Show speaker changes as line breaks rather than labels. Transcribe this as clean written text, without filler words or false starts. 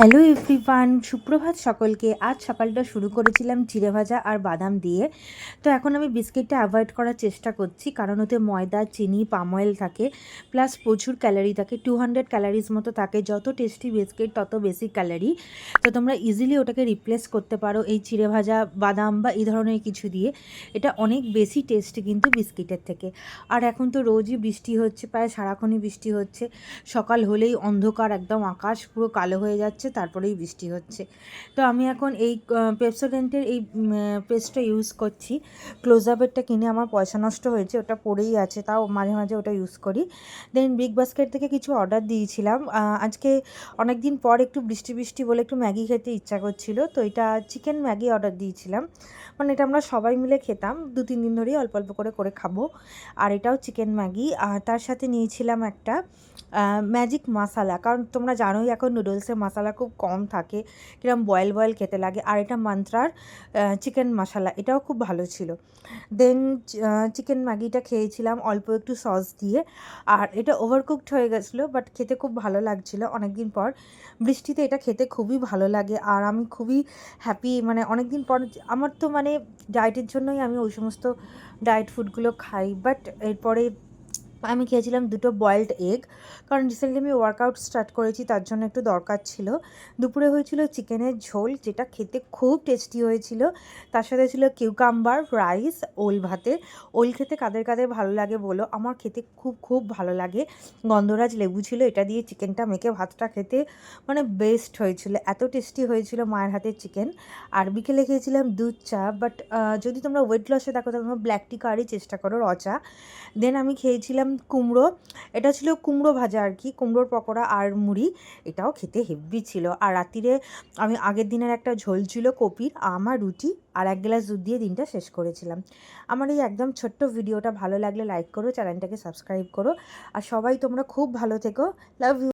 Hello everyone, সুপ্রভাত সকলকে। আজ সকালটা শুরু করেছিলাম চিড়ে ভাজা আর বাদাম দিয়ে। তো এখন আমি বিস্কিটটা অ্যাভয়েড করার চেষ্টা করছি, কারণ ওতে ময়দা, চিনি, পাম অয়েল থাকে, প্লাস প্রচুর ক্যালারি থাকে, 200 ক্যালারিজ মতো থাকে। যত টেস্টি বিস্কিট তত বেশি ক্যালারি। তো তোমরা ইজিলি ওটাকে রিপ্লেস করতে পারো এই চিড়ে ভাজা, বাদাম বা এই ধরনের কিছু দিয়ে। এটা অনেক বেশি টেস্টি কিন্তু বিস্কিটের থেকে। আর এখন তো রোজই বৃষ্টি হচ্ছে, প্রায় সারাক্ষণই বৃষ্টি হচ্ছে। সকাল হলেই অন্ধকার, একদম আকাশ পুরো কালো হয়ে যাচ্ছে, তারপরেই বৃষ্টি হচ্ছে। তো আমি এখন এই পেপসোডেন্টের এই পেস্টটা ইউজ করছি। ক্লোজআপেরটা কিনে আমার পয়সা নষ্ট হয়েছে, ওটা পড়েই আছে, তাও মাঝে মাঝে ওটা ইউজ করি। দেন বিগ বাস্কেট থেকে কিছু অর্ডার দিয়েছিলাম। আজকে অনেক দিন পর একটু বৃষ্টি বৃষ্টি বলে একটু ম্যাগি খেতে ইচ্ছা করছিল, তো এটা চিকেন ম্যাগি অর্ডার দিয়েছিলাম। মানে এটা আমরা সবাই মিলে খেতাম, 2-3 দিন ধরেই অল্প অল্প করে করে খাবো। আর এটাও চিকেন ম্যাগি। আর তার সাথে নিয়েছিলাম একটা ম্যাজিক মশালা, কারণ তোমরা জানোই এখন নুডলসের মশালা খুব কম থাকে, কিরম বয়েল বয়েল খেতে লাগে। আর এটা মান্ত্রার চিকেন মশালা, এটাও খুব ভালো ছিল। দেন চিকেন ম্যাগিটা খেয়েছিলাম অল্প একটু সস দিয়ে। আর এটা ওভারকুকড হয়ে গেছিলো, বাট খেতে খুব ভালো লাগছিলো অনেক দিন পর। বৃষ্টিতে এটা খেতে খুবই ভালো লাগে, আর আমি খুবই হ্যাপি। মানে অনেক দিন পর আমার তো মানে ডায়েটের জন্যই আমি ওই সমস্ত ডায়েট ফুডগুলো খাই, বাট এরপরে আমি খেয়েছিলাম 2টো বয়েলড এগ, কারণ রিসেন্টলি আমি ওয়ার্কআউট স্টার্ট করেছি, তার জন্য একটু দরকার ছিল। দুপুরে হয়েছিল চিকেনের ঝোল, যেটা খেতে খুব টেস্টি হয়েছিল। তার সাথে ছিল কিউকাম্বার, রাইস, ওল ভাতে। ওল খেতে কাদের কাদের ভালো লাগে বলো, আমার খেতে খুব খুব ভালো লাগে। গন্ধরাজ লেবু ছিল, এটা দিয়ে চিকেনটা মেখে ভাতটা খেতে মানে বেস্ট হয়েছিল, এত টেস্টি হয়েছিল মায়ের হাতের চিকেন। আর বিকেলে খেয়েছিলাম দুধ চা, বাট যদি তোমরা ওয়েট লসে দেখো তাহলে তোমরা ব্ল্যাক টি খাওয়ারই চেষ্টা করো, র চা। দেন আমি খেয়েছিলাম কুমড়ো, এটা ছিল কুমড়ো ভাজা আর কি, কুমড়োর পকোড়া আর মুড়ি। এটাও খেতে হেভি ছিল। আর রাত্রিরে আমি আগের দিনের একটা ঝোল ছিল কপির, আমার রুটি আর 1 গ্লাস দুধ দিয়ে দিনটা শেষ করেছিলাম। আমার এই একদম ছোট্ট ভিডিওটা ভালো লাগলে লাইক করো, চ্যানেলটাকে সাবস্ক্রাইব করো। আর সবাই তোমরা খুব ভালো থেকো। Love you.